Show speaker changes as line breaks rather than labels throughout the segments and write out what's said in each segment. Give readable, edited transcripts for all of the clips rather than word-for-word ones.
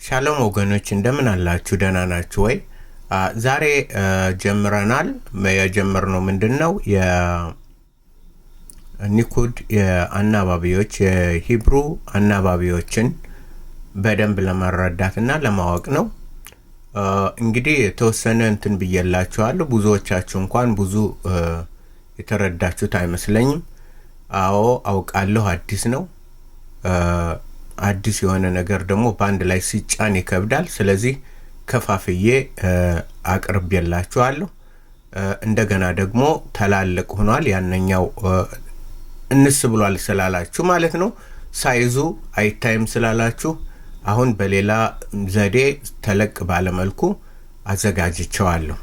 ሻሎም ወገኖች እንደምን አላችሁ? ደህና ናችሁ ወይ? ዛሬ ጀምረናል። የጀመርነው ምንድነው? የኒኩድ የአናባቢዎች የሂብሩ አናባቢዎችን በደንብ ለመረዳትና ለማወቅ ነው። እንግዲህ የተወሰነ እንትን ብዬላችኋለሁ። ብዙዎቻችሁ እንኳን ብዙ የተረዳችሁት አይመስለኝም። አዎ አውቃለሁ፣ አዲስ ነው። አዲስ የሆነ ነገር ደግሞ በአንድ ላይ ሲጫን ይከብዳል። ስለዚህ ከፋፍዬ አቅርቤላችኋለሁ። እንደገና ደግሞ ተላልቅ ሆኗል። ያንኛው እንስ ብሏል ስላላችሁ ማለት ነው፣ ሳይዙ አይታይም ስላላችሁ አሁን በሌላ ዘዴ ተለቅ ባለመልኩ አዘጋጅቸዋለሁ።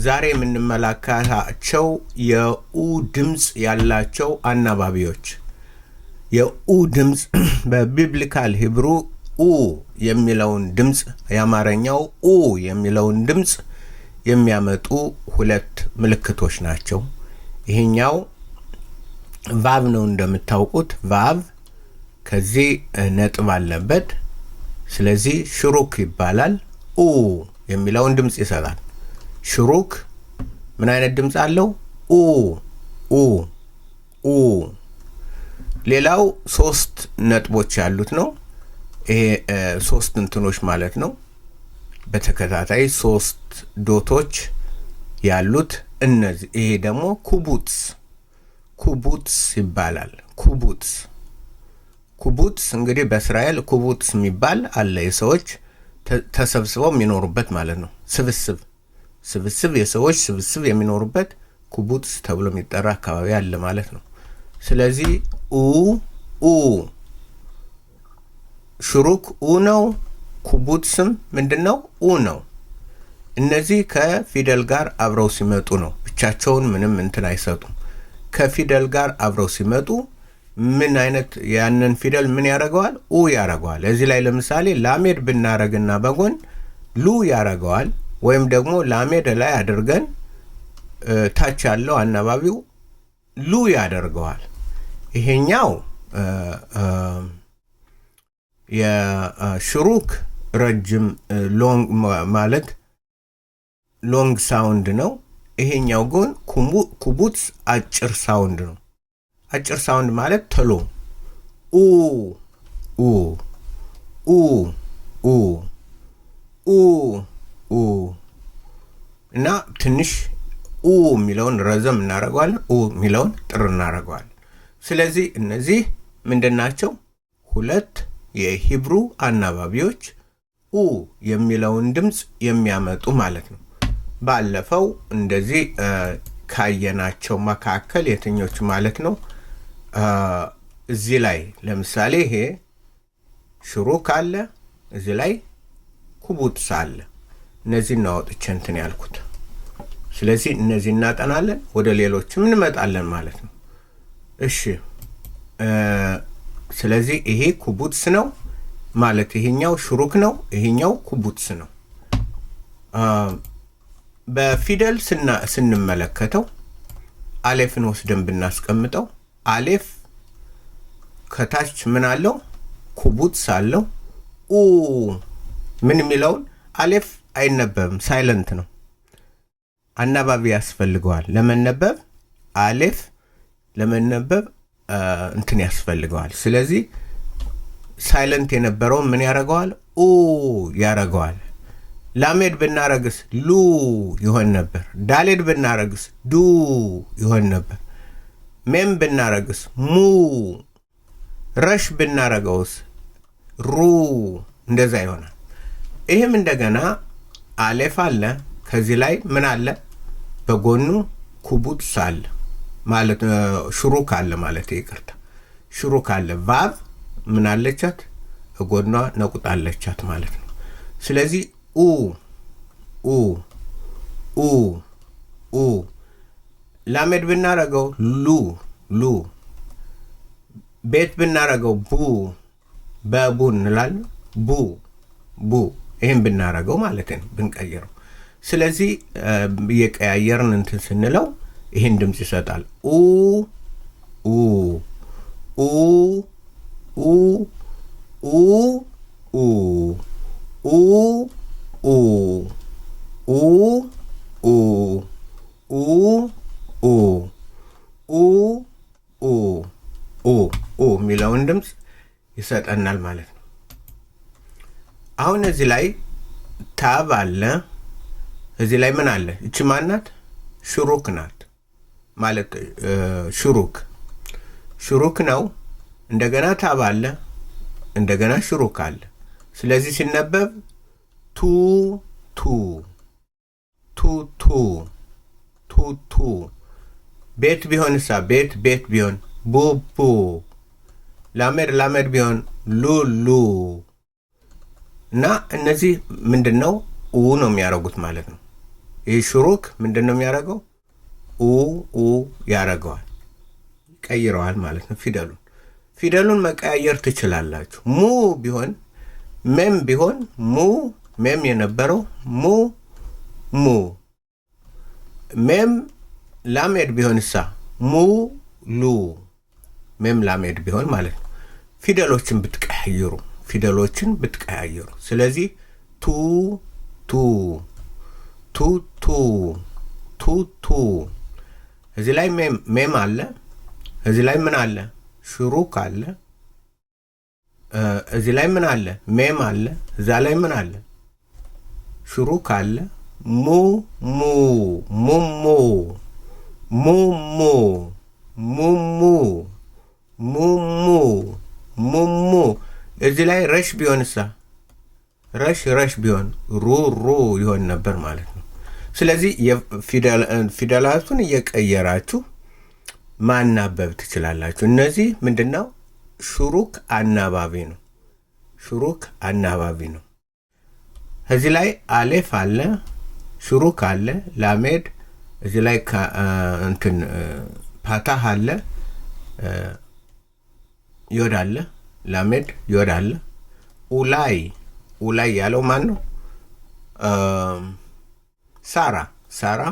ዛሬ የምንመለከታቸው የኡ ድምጽ ያላቸው አናባቢዎች የኡ ድምጽ በቢብሊካል ሂብሩ ኡ የሚለውን ድምጽ የአማርኛው ኡ የሚለውን ድምጽ የሚያመጡ ሁለት ምልክቶች ናቸው። ይሄኛው ቫቭ ነው እንደምታውቁት፣ ቫቭ ከዚህ ነጥብ አለበት። ስለዚህ ሽሩክ ይባላል። ኡ የሚለውን ድምጽ ይሰጣል። ሽሩክ ምን አይነት ድምጽ አለው? ኡ ኡ ኡ። ሌላው ሶስት ነጥቦች ያሉት ነው። ይሄ ሶስት እንትኖች ማለት ነው። በተከታታይ ሶስት ዶቶች ያሉት እነዚህ። ይሄ ደግሞ ኩቡትስ ኩቡትስ ይባላል። ኩቡትስ ኩቡትስ እንግዲህ በእስራኤል ኩቡትስ የሚባል አለ። የሰዎች ተሰብስበው የሚኖሩበት ማለት ነው። ስብስብ የሰዎች ስብስብ የሚኖሩበት ኩቡትስ ተብሎ የሚጠራ አካባቢ አለ ማለት ነው። ስለዚህ ኡ ሽሩክ ኡ ነው። ኩቡትስም ምንድነው? ኡ ነው። እነዚህ ከፊደል ጋር አብረው ሲመጡ ነው። ብቻቸውን ምንም እንትን አይሰጡም። ከፊደል ጋር አብረው ሲመጡ ምን አይነት ያንን ፊደል ምን ያደርገዋል? ኡ ያደርገዋል። እዚህ ላይ ለምሳሌ ላሜድ ብናረግና በጎን ሉ ያደርገዋል። ወይም ደግሞ ላሜድ ላይ አድርገን ታች ያለው አናባቢው ሉ ያደርገዋል። ይሄኛው የሽሩክ ረጅም ሎንግ ማለት ሎንግ ሳውንድ ነው። ይሄኛው ግን ኩቡትስ አጭር ሳውንድ ነው። አጭር ሳውንድ ማለት ተሎ ኡ ኡ ኡ ኡ ኡ ኡ እና ትንሽ ኡ የሚለውን ረዘም እናደርገዋለን፣ ኡ የሚለውን ጥር እናደርገዋለን። ስለዚህ እነዚህ ምንድናቸው? ሁለት የሂብሩ አናባቢዎች ኡ የሚለውን ድምጽ የሚያመጡ ማለት ነው። ባለፈው እንደዚህ ካየናቸው መካከል የትኞቹ ማለት ነው? እዚህ ላይ ለምሳሌ ይሄ ሽሩክ አለ፣ እዚህ ላይ ኩቡትስ አለ። እነዚህ እናወጥቼ እንትን ያልኩት። ስለዚህ እነዚህ እናጠናለን፣ ወደ ሌሎችም እንመጣለን ማለት ነው። እሺ ስለዚህ ይሄ ኩቡትስ ነው ማለት ይሄኛው ሽሩክ ነው፣ ይሄኛው ኩቡትስ ነው። በፊደል ስንመለከተው አሌፍን ወስደን ብናስቀምጠው አሌፍ ከታች ምን አለው? ኩቡትስ አለው። ኡ ምን የሚለውን አሌፍ አይነበብም፣ ሳይለንት ነው። አናባቢ ያስፈልገዋል ለመነበብ። አሌፍ ለመነበብ እንትን ያስፈልገዋል። ስለዚህ ሳይለንት የነበረውን ምን ያደርገዋል? ኡ ያደርገዋል። ላሜድ ብናረግስ ሉ ይሆን ነበር። ዳሌድ ብናረግስ ዱ ይሆን ነበር። ሜም ብናረግስ ሙ፣ ረሽ ብናረገውስ ሩ፣ እንደዛ ይሆናል። ይህም እንደገና አሌፍ አለ። ከዚህ ላይ ምን አለ? በጎኑ ኩቡትስ አለ ማለት ሽሩክ አለ ማለት ይቅርታ፣ ሽሩክ አለ። ቫቭ ምን አለቻት? ጎኗ ነቁጣ አለቻት ማለት ነው። ስለዚህ ኡ ኡ ኡ ኡ። ላሜድ ብናረገው ሉ ሉ። ቤት ብናረገው ቡ፣ በቡ እንላለን። ቡ ቡ። ይሄን ብናረገው ማለት ነው ብንቀይረው። ስለዚህ የቀያየርን እንትን ስንለው ይሄን ድምጽ ይሰጣል። ኡ ኡ ኡ ኡ ኡ ኡ ኡ ኡ ኡ ኡ ኡ ኡ ኡ ኡ ኡ ኡ የሚለውን ድምፅ ይሰጠናል ማለት ነው። አሁን እዚህ ላይ ታብ አለ። እዚህ ላይ ምን አለ? እቺ ማናት? ሽሩክ ናት ማለት ሽሩክ ነው። እንደገና ታብ አለ፣ እንደገና ሽሩክ አለ። ስለዚህ ሲነበብ ቱ ቱ ቱ ቱ ቱ ቱ። ቤት ቢሆንሳ ቤት ቢሆን ቡቡ። ላመድ ቢሆን ሉሉ። እና እነዚህ ምንድነው ኡ ነው የሚያረጉት ማለት ነው። ይህ ሽሩክ ምንድነው የሚያረገው? ኡ ያረገዋል፣ ቀይረዋል ማለት ነው። ፊደሉን መቀያየር ትችላላችሁ። ሙ ቢሆን ሜም ቢሆን ሜም የነበረው ሙ ሜም ላሜድ ቢሆንሳ ሉ ሜም ላሜድ ቢሆን ማለት ነው። ፊደሎችን ብትቀያየሩ ስለዚህ ቱ ቱ ቱ ቱ ቱ ቱ። እዚህ ላይ ሜም አለ። እዚህ ላይ ምን አለ? ሽሩክ አለ። እዚህ ላይ ምን አለ? ሜም አለ። እዛ ላይ ምን አለ? ሽሩክ አለ። ሙሙ ሙሙ ሙሙ ሙሙ ሙሙ ሙሙ። እዚህ ላይ ረሽ ቢሆንሳ ረሽ ቢሆን ሩ ይሆን ነበር ማለት ነው። ስለዚህ ፊደላቱን እየቀየራችሁ ማናበብ ትችላላችሁ። እነዚህ ምንድነው? ሽሩክ አናባቢ ነው። እዚህ ላይ አሌፍ አለ፣ ሽሩክ አለ፣ ላሜድ። እዚህ ላይ እንትን ፓታህ አለ፣ ዮድ አለ፣ ላሜድ ዮድ አለ። ኡላይ ያለው ማን ነው? ሳራ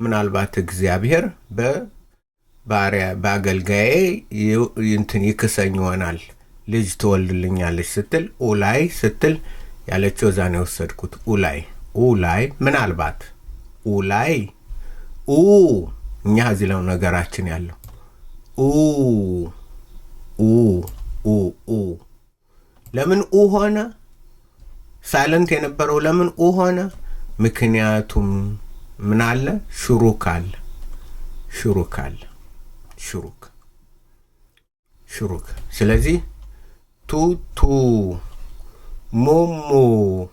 ምናልባት እግዚአብሔር በአገልጋዬ እንትን ይክሰኝ ይሆናል ልጅ ትወልድልኛለች ስትል ኡላይ ስትል ያለችው እዛ ነው የወሰድኩት። ኡላይ ምናልባት ኡላይ እኛ እዚህ ላይ ነገራችን ያለው ለምን ሆነ? ሳይለንት የነበረው ለምን ሆነ? ምክንያቱም ምን አለ? ሽሩክ አለ። ስለዚህ ቱ ሙሙ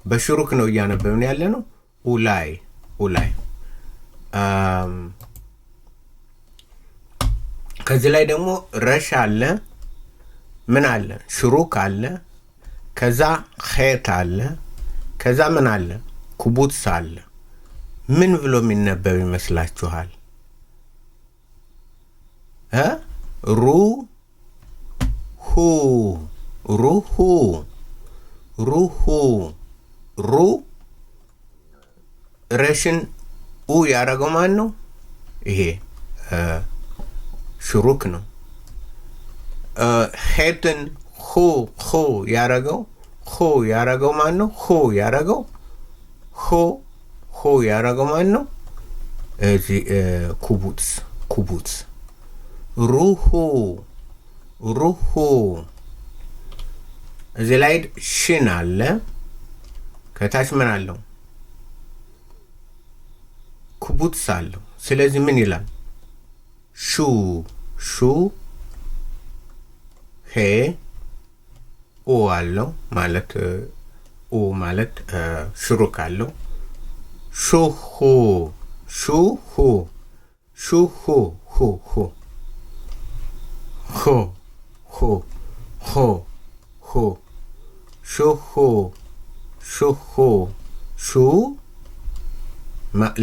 በሽሩክ ነው እያነበብን ያለ ነው። ኡላይ ከዚህ ላይ ደግሞ ረሽ አለ። ምን አለ? ሽሩክ አለ። ከዛ ኸት አለ። ከዛ ምን አለ? ኩቡትስ አለ። ምን ብሎ የሚነበብ ይመስላችኋል? ሩ ረሽን ያረገው ማን ነው? ይሄ ሽሩክ ነው። ሄትን ያረገው ማን ነው? ያረገው ማን ነው? እዚህ ኩቡትስ። ሩሁ እዚህ ላይ ሽን አለ። ከታች ምን አለው? ኩቡትስ አለው። ስለዚህ ምን ይላል? ሹ ሄ አለው ማለት ማለት ሽሩክ አለው። ሹሁ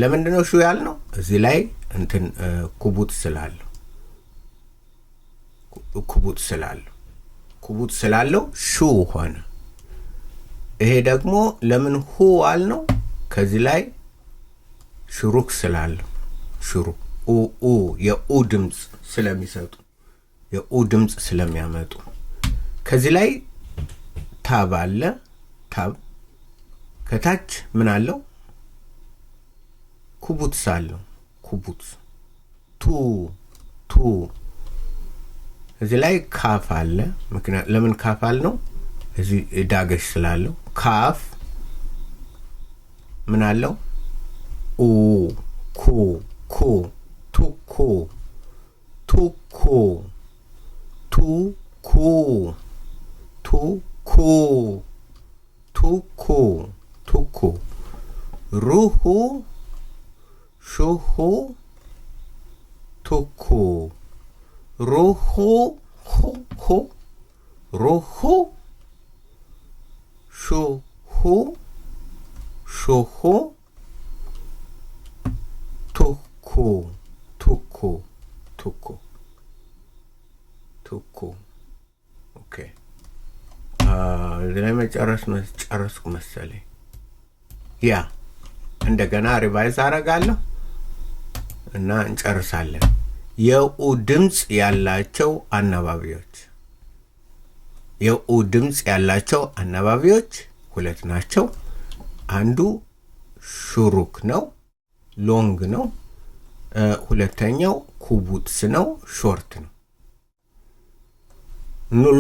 ለምንድን ነው ሹ ያልነው? እዚህ ላይ እንትን ኩቡት ስላለው ሹ ሆነ። ይሄ ደግሞ ለምን ሁ አልነው? ከዚህ ላይ ሽሩክ ስላለው የኡ ድምፅ ስለሚሰጡ ድምፅ ስለሚያመጡ። ከዚህ ላይ ታብ አለ ታብ ከታች ምን አለው ኩቡትስ አለው ኩቡትስ ቱ እዚህ ላይ ካፍ አለ ምክንያት ለምን ካፍ አለ ነው እዚህ ዳገሽ ስላለው ካፍ ምን አለው ኩ ቱኩ ሩሁ ሹሁ ቱኩ ሩሁ ሹሁ ቱኩ ኦኬ ለምን ጨረስኩ መሰለኝ ያ እንደገና ሪቫይዝ አደርጋለሁ እና እንጨርሳለን የኡ ድምጽ ያላቸው አናባቢዎች ሁለት ናቸው አንዱ ሹሩክ ነው ሎንግ ነው ሁለተኛው ኩቡትስ ነው ሾርት ነው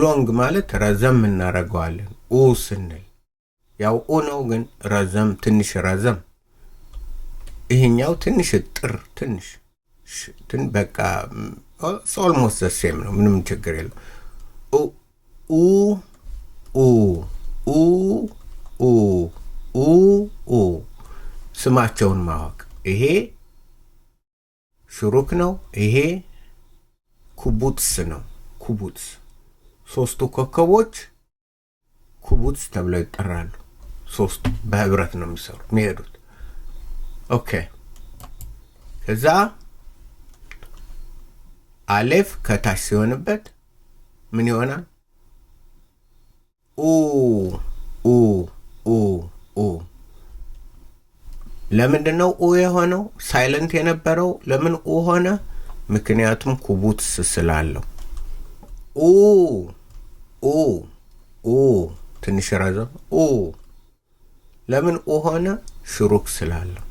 ሎንግ ማለት ረዘም እናረጋዋለን ኡ ስንል ያው ኡ ነው ግን ረዘም ትንሽ ረዘም ይሄኛው ትንሽ ጥር ትንሽ በቃ ኦልሞስት ዘ ሴም ነው ምንም ችግር የለም ኡ ስማቸውን ማወቅ ይሄ ሹሩክ ነው ይሄ ኩቡትስ ነው ኩቡትስ ሶስቱ ኮከቦች ኩቡትስ ተብለው ይጠራሉ ሶስቱ በህብረት ነው የሚሄዱት ኦኬ ከዛ አሌፍ ከታች ሲሆንበት ምን ይሆናል ኡ ለምንድነው ኡ የሆነው ሳይለንት የነበረው ለምን ኡ ሆነ ምክንያቱም ኩቡትስ ስላለው ኡ ትንሽ ረዘም ለምን ኡ ሆነ ሹሩክ ስላለው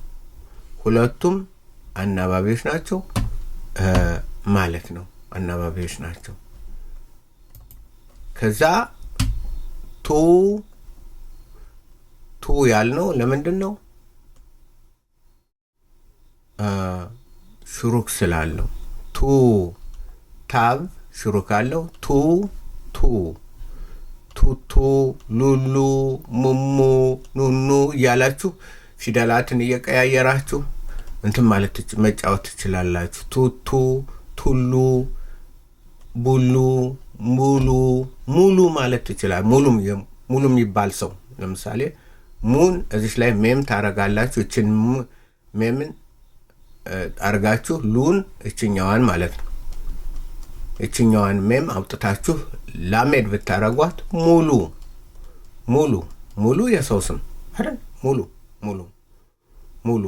ሁለቱም አናባቢዎች ናቸው ማለት ነው አናባቢዎች ናቸው ከዛ ቱ ያልነው ለምንድነው ሹሩክ ስላለው ታብ ሹሩክ አለው ቱቱ ሉሉ ሙሙ ኑኑ ያላችሁ ፊደላትን እየቀያየራችሁ እንትን ማለት መጫወት ትችላላችሁ ቱቱ ቱሉ ቡሉ ሙሉ ማለት ትችላል ሙሉም ይባል ሰው ለምሳሌ ሙን እዚህ ላይ ሜም ታረጋላችሁ እቺን ሜምን አርጋችሁ ሉን እቺኛዋን ማለት ነው እቺኛዋን ሜም አውጥታችሁ ላሜድ ብታረጓት ሙሉ የሰው ስም አይደል ሙሉ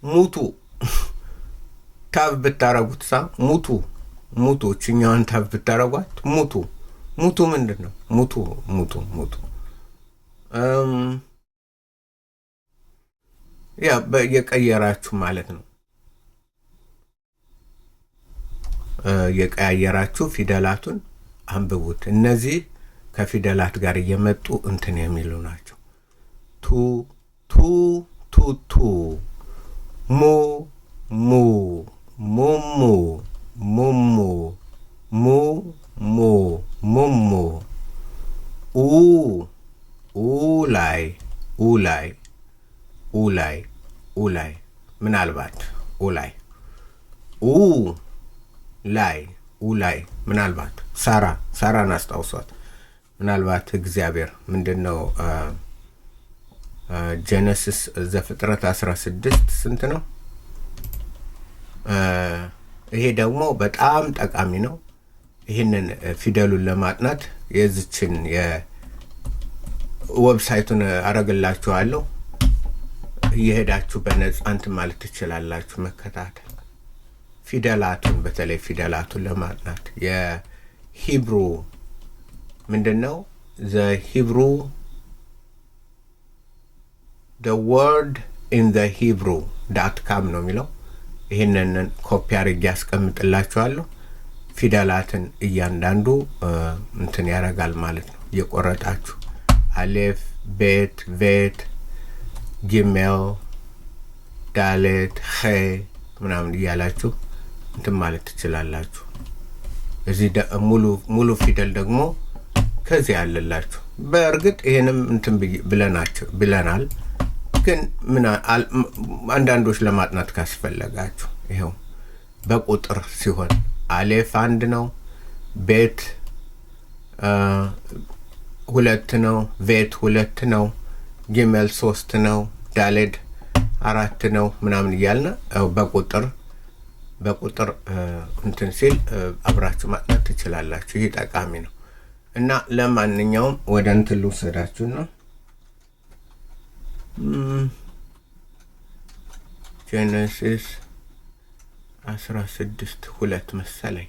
ሙቱ ታብ ብታረጉት ሙቱ እቺኛዋን ታብ ብታረጓት ሙቱ ምንድነው ሙቱ ያ በየቀየራችሁ ማለት ነው የቀያየራችሁ ፊደላቱን አንብቡት እነዚህ ከፊደላት ጋር እየመጡ እንትን የሚሉ ናቸው ቱ ሙሙ ኡላይ ምናልባት ኡላይ ምናልባት ሳራን አስታውሷት ምናልባት እግዚአብሔር ምንድነው ጄኔሲስ ዘፍጥረት 16 ስንት ነው ይሄ ደግሞ በጣም ጠቃሚ ነው ይሄንን ፊደሉን ለማጥናት የዚችን የዌብሳይቱን አረጋግላችኋለሁ እየሄዳችሁ በነፃ እንትን ማለት ትችላላችሁ መከታተል ፊደላቱን በተለይ ፊደላቱን ለማጥናት ሂብሩ ምንድን ነው? the Hebrew, the word in the Hebrew.com ነው የሚለው። ይህንን ኮፒ አድርጌ ያስቀምጥላችኋለሁ። ፊደላትን እያንዳንዱ እንትን ያደርጋል ማለት ነው። እየቆረጣችሁ አሌፍ፣ ቤት፣ ቬት፣ ጊሜል፣ ዳሌት፣ ኸ ምናምን እያላችሁ እንትን ማለት ትችላላችሁ። እዚህ ሙሉ ፊደል ደግሞ ከዚህ ያለላችሁ። በእርግጥ ይሄንም እንትን ብለናል፣ ግን አንዳንዶች ለማጥናት ካስፈለጋችሁ ይሄው በቁጥር ሲሆን አሌፍ 1 ነው፣ ቤት 2 ነው፣ ቬት 2 ነው፣ ጊሜል 3 ነው፣ ዳሌድ 4 ነው ምናምን እያልን በቁጥር እንትን ሲል አብራችሁ ማጥናት ትችላላችሁ። ይሄ ጠቃሚ ነው እና ለማንኛውም ወደ እንትን ልውሰዳችሁ ነው። ጄኔሲስ 16:2 መሰለኝ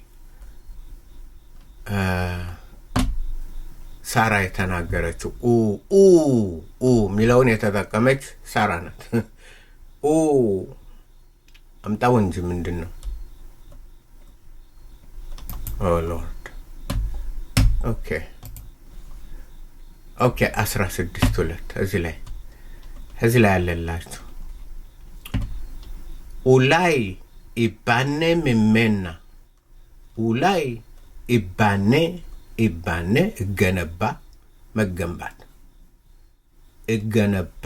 ሳራ የተናገረችው ሚለውን የተጠቀመች ሳራ ናት። አምጣው እንጂ ምንድን ነው? ኦ ሎርድ። ኦኬ 16:2 እዚህ ላይ ያለላችሁ ኡላይ ኢባኔ ምሜና ኡላይ ኢባኔ እገነባ መገንባት እገነባ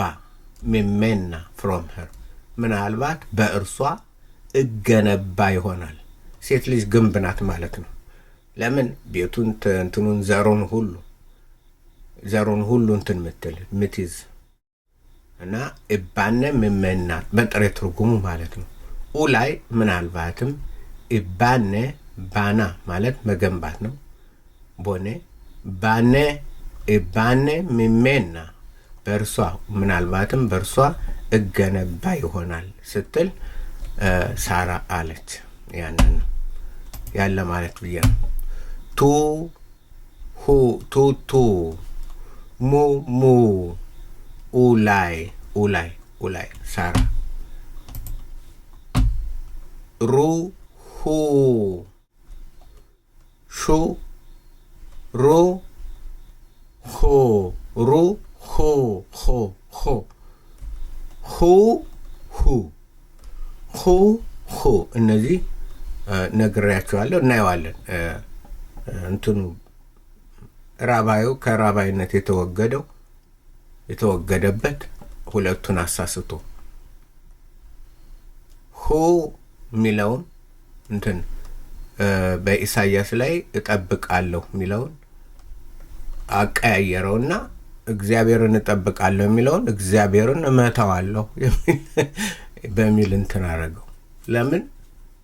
ምሜና ፍሮም ሄር ምናልባት በእርሷ እገነባ ይሆናል። ሴት ልጅ ግንብ ናት ማለት ነው። ለምን ቤቱን እንትኑን ዘሩን ሁሉ እንትን ምትይዝ እና ኢባኔ ምሜና በጥሬ ትርጉሙ ማለት ነው። ኡላይ ምናልባትም ኢባኔ ባና ማለት መገንባት ነው። ቦኔ ባኔ ኢባኔ ምሜና በእርሷ ምናልባትም በእርሷ እገነባ ይሆናል ስትል ሳራ አለች። ያንን ያለ ማለት ብዬ ነው። ቱ ሙ ኡላይ ሳራ ሁ ሹ ሁ እነዚህ ነግሬያቸዋለሁ። እናየዋለን። እንትኑ ራባዩ ከራባይነት የተወገደበት ሁለቱን አሳስቶ ሁ ሚለውን እንትን በኢሳይያስ ላይ እጠብቃለሁ ሚለውን አቀያየረውና እግዚአብሔርን እጠብቃለሁ የሚለውን እግዚአብሔርን እመታዋለሁ በሚል እንትን አረገው። ለምን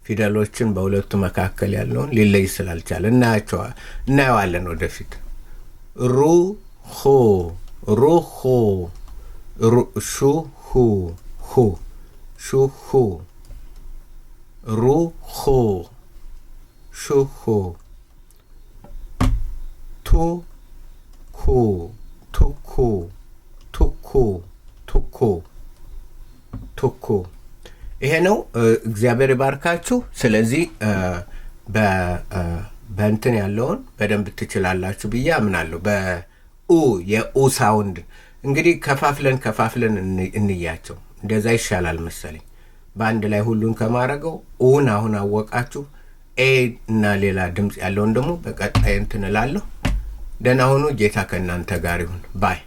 ፊደሎችን በሁለቱ መካከል ያለውን ሊለይ ስላልቻለ እናየዋለን ወደፊት። ቱኩ ይሄ ነው። እግዚአብሔር ይባርካችሁ። ስለዚህ በእንትን ያለውን በደንብ ትችላላችሁ ብዬ አምናለሁ። የኡ ሳውንድ እንግዲህ ከፋፍለን እንያቸው። እንደዛ ይሻላል መሰለኝ። በአንድ ላይ ሁሉን ከማረገው ኡን አሁን አወቃችሁ። ኤ እና ሌላ ድምጽ ያለውን ደግሞ በቀጣይ እንትን እላለሁ። ደህና ሁኑ። ጌታ ከእናንተ ጋር ይሁን ባይ